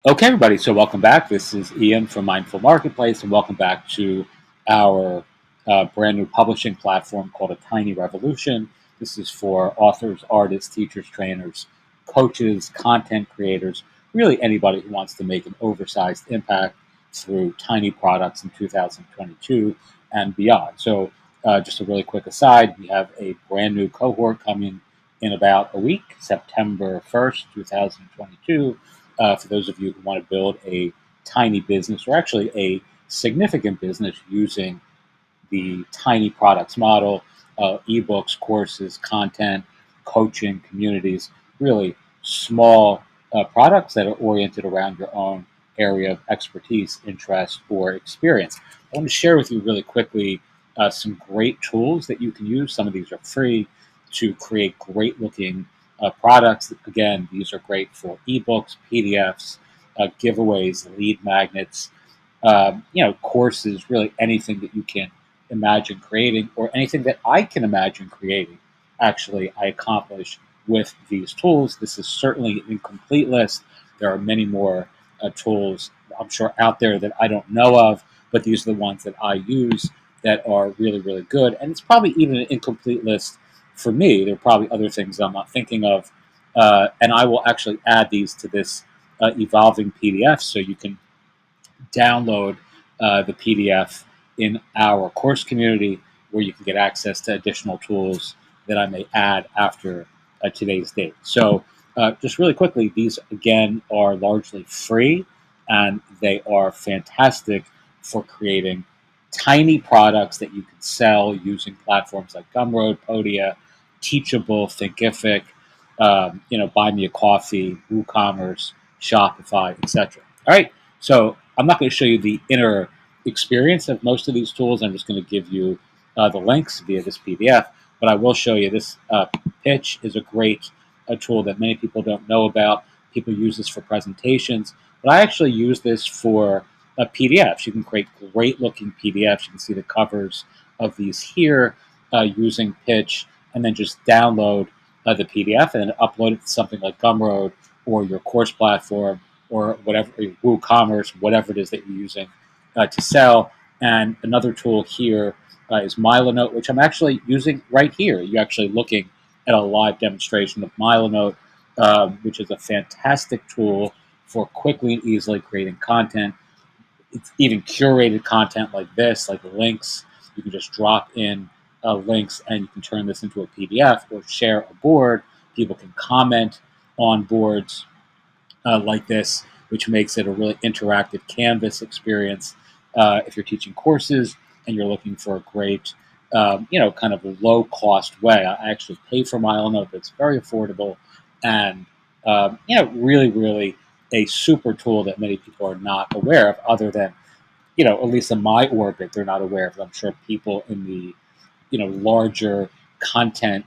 Okay, everybody. So, welcome back. This is Ian from Mindful Marketplace, and welcome back to our brand new publishing platform called A Tiny Revolution. This is for authors, artists, teachers, trainers, coaches, content creators, really anybody who wants to make an oversized impact through tiny products in 2022 and beyond. So, just a really quick aside, we have a brand new cohort coming in about a week, September 1st, 2022, for those of you who want to build a tiny business or actually a significant business using the tiny products model, ebooks, courses, content, coaching, communities, really small products that are oriented around your own area of expertise, interest, or experience. I want to share with you really quickly some great tools that you can use. Some of these are free to create great looking products. Again, these are great for ebooks, PDFs, giveaways, lead magnets, courses, really anything that you can imagine creating or anything that I can imagine creating. Actually, I accomplish with these tools. This is certainly an incomplete list. There are many more tools, I'm sure, out there that I don't know of, but these are the ones that I use that are really, really good. And it's probably even an incomplete list for me. There are probably other things I'm not thinking of. And I will actually add these to this evolving PDF so you can download the PDF in our course community where you can get access to additional tools that I may add after today's date. So, just really quickly, these again are largely free and they are fantastic for creating tiny products that you can sell using platforms like Gumroad, Podia, Teachable, Thinkific, Buy Me a Coffee, WooCommerce, Shopify, etc. All right, so I'm not going to show you the inner experience of most of these tools. I'm just going to give you the links via this PDF, but I will show you this. Pitch is a great tool that many people don't know about. People use this for presentations, but I actually use this for PDFs. You can create great looking PDFs. You can see the covers of these here using Pitch, and then just download the PDF and then upload it to something like Gumroad or your course platform or whatever, WooCommerce, whatever it is that you're using to sell. And another tool here is Milanote, which I'm actually using right here. You're actually looking at a live demonstration of Milanote, which is a fantastic tool for quickly and easily creating content. It's even curated content like this, like links. You can just drop in links and you can turn this into a PDF or share a board. People can comment on boards like this, which makes it a really interactive Canvas experience. If you're teaching courses and you're looking for a great, kind of low cost way, I actually pay for Milanote, but it's very affordable and, really, really a super tool that many people are not aware of, other than, at least in my orbit, they're not aware of. I'm sure people in the, larger content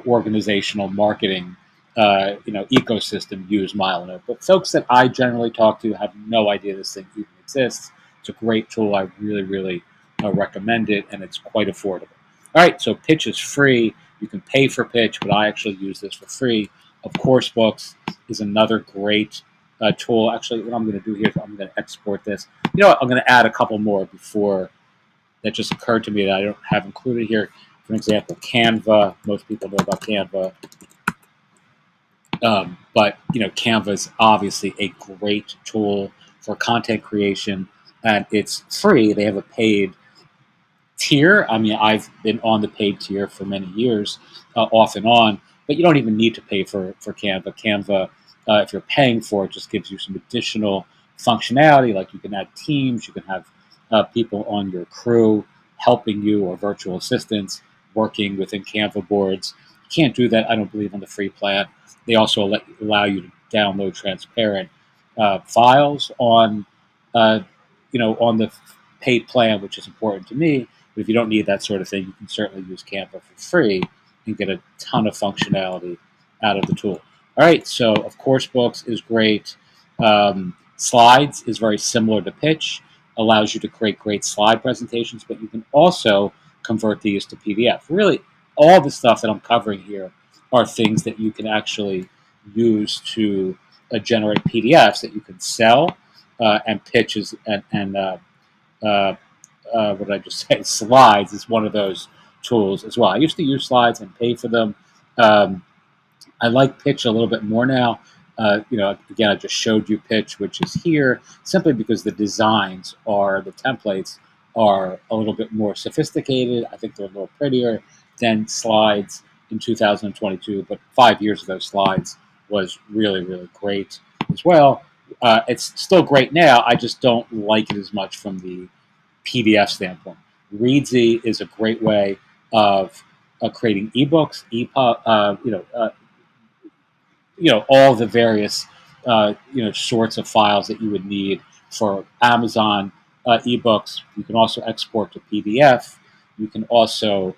organizational marketing ecosystem use Milanote. But folks that I generally talk to have no idea this thing even exists. It's a great tool. I really, really recommend it, and it's quite affordable. All right, so Pitch is free. You can pay for Pitch, but I actually use this for free. Of course, Books is another great tool. Actually, what I'm going to do here is I'm going to export this. You know what? I'm going to add a couple more before that just occurred to me that I don't have included here. For example, Canva. Most people know about Canva. But Canva is obviously a great tool for content creation, and it's free. They have a paid tier. I mean, I've been on the paid tier for many years, off and on. But you don't even need to pay for Canva. Canva, if you're paying for it, just gives you some additional functionality, like you can add teams, you can have people on your crew helping you, or virtual assistants working within Canva boards. You can't do that, I don't believe, on the free plan. They also allow you to download transparent files on the paid plan, which is important to me. But if you don't need that sort of thing, you can certainly use Canva for free and get a ton of functionality out of the tool. All right, so of course, Books is great. Slides is very similar to Pitch, allows you to create great slide presentations, but you can also convert these to PDF. Really, all the stuff that I'm covering here are things that you can actually use to generate PDFs that you can sell and pitches what did I just say? Slides is one of those tools as well. I used to use Slides and pay for them. Um, I like Pitch a little bit more now. Again, I just showed you Pitch, which is here, simply because the the templates are a little bit more sophisticated. I think they're a little prettier than Slides in 2022, but 5 years ago, Slides was really, really great as well. It's still great now. I just don't like it as much from the PDF standpoint. Readsy is a great way of creating ebooks, EPUB, all the various sorts of files that you would need for Amazon ebooks. You can also export to PDF. You can also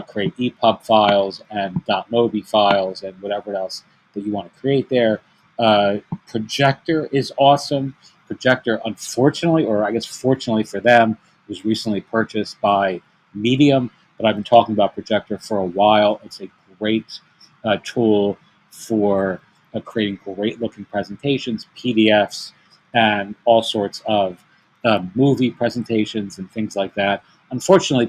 create EPUB files and .mobi files and whatever else that you want to create there. Projector is awesome. Projector, unfortunately, or I guess fortunately for them, was recently purchased by Medium, but I've been talking about Projector for a while. It's a great tool for creating great looking presentations, PDFs, and all sorts of movie presentations and things like that. Unfortunately,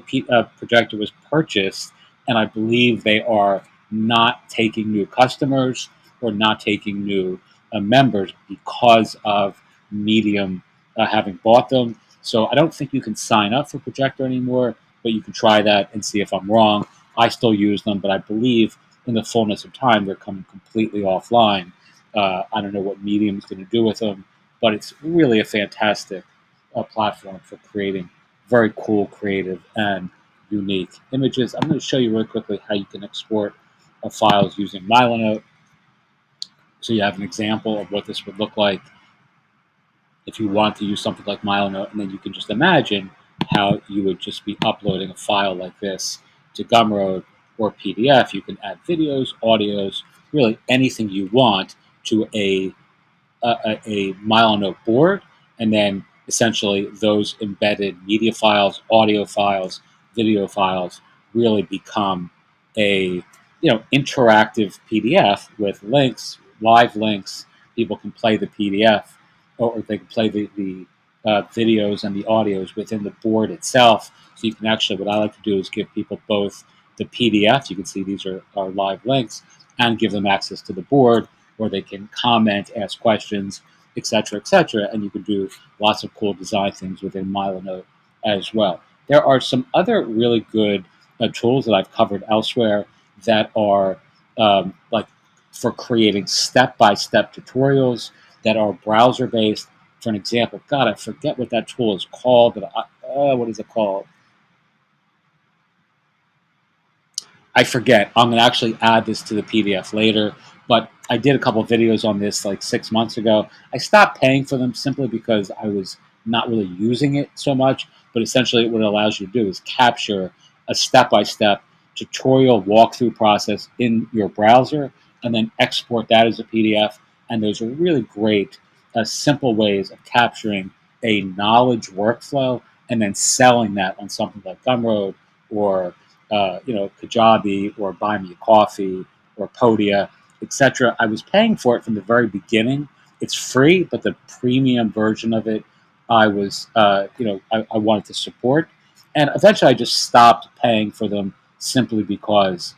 Projector was purchased, and I believe they are not taking new customers or not taking new members because of Medium having bought them. So I don't think you can sign up for Projector anymore, but you can try that and see if I'm wrong. I still use them, but I believe in the fullness of time they're coming completely offline. I don't know what Medium is going to do with them, but it's really a fantastic platform for creating very cool, creative, and unique images. I'm going to show you really quickly how you can export files using Milanote. So you have an example of what this would look like if you want to use something like Milanote, and then you can just imagine how you would just be uploading a file like this to Gumroad or PDF. You can add videos, audios, really anything you want to a Milanote board, and then essentially those embedded media files, audio files, video files really become a interactive PDF with links, live links. People can play the PDF, or they can play the videos and the audios within the board itself. So you can actually, what I like to do is give people both the PDF, you can see these are live links, and give them access to the board where they can comment, ask questions, etc., and you can do lots of cool design things within Milanote as well. There are some other really good tools that I've covered elsewhere that are like for creating step-by-step tutorials that are browser-based. For an example, God, I forget what that tool is called, but what is it called? I forget. I'm going to actually add this to the PDF later, but I did a couple of videos on this like 6 months ago. I stopped paying for them simply because I was not really using it so much, but essentially what it allows you to do is capture a step-by-step tutorial walkthrough process in your browser and then export that as a PDF. And those are really great, simple ways of capturing a knowledge workflow and then selling that on something like Gumroad or Kajabi or Buy Me a Coffee or Podia, etc. I was paying for it from the very beginning. It's free, but the premium version of it, I was, I wanted to support. And eventually I just stopped paying for them simply because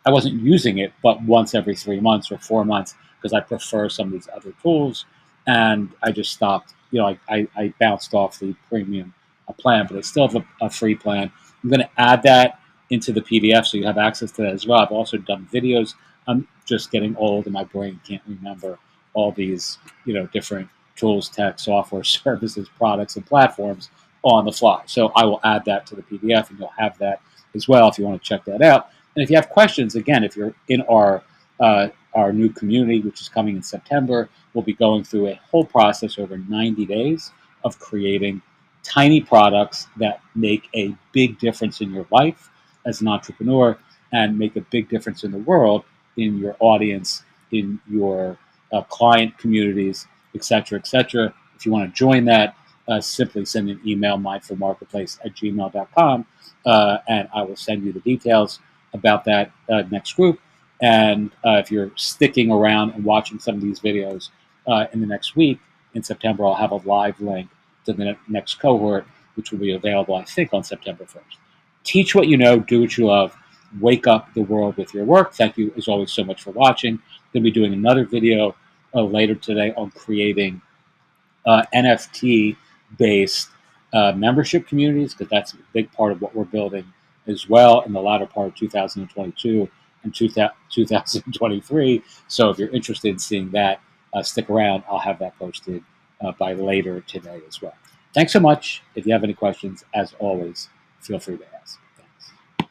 I wasn't using it but once every 3 months or 4 months because I prefer some of these other tools. And I just stopped, I bounced off the premium plan, but I still have a free plan. I'm going to add that into the PDF so you have access to that as well. I've also done videos. I'm just getting old and my brain can't remember all these, different tools, tech, software, services, products, and platforms on the fly. So I will add that to the PDF and you'll have that as well if you want to check that out. And if you have questions, again, if you're in our new community, which is coming in September, we'll be going through a whole process over 90 days of creating tiny products that make a big difference in your life as an entrepreneur and make a big difference in the world, in your audience, in your client communities, etc., etc. If you want to join that, simply send an email, mindfulmarketplace@gmail.com, and I will send you the details about that next group. And if you're sticking around and watching some of these videos, in the next week, in September, I'll have a live link to the next cohort, which will be available, I think, on September 1st. Teach what you know, do what you love, wake up the world with your work. Thank you, as always, so much for watching. Going to be doing another video later today on creating NFT based membership communities, because that's a big part of what we're building as well in the latter part of 2022 and 2023. So if you're interested in seeing that, stick around. I'll have that posted by later today as well. Thanks so much. If you have any questions, as always, feel free to ask.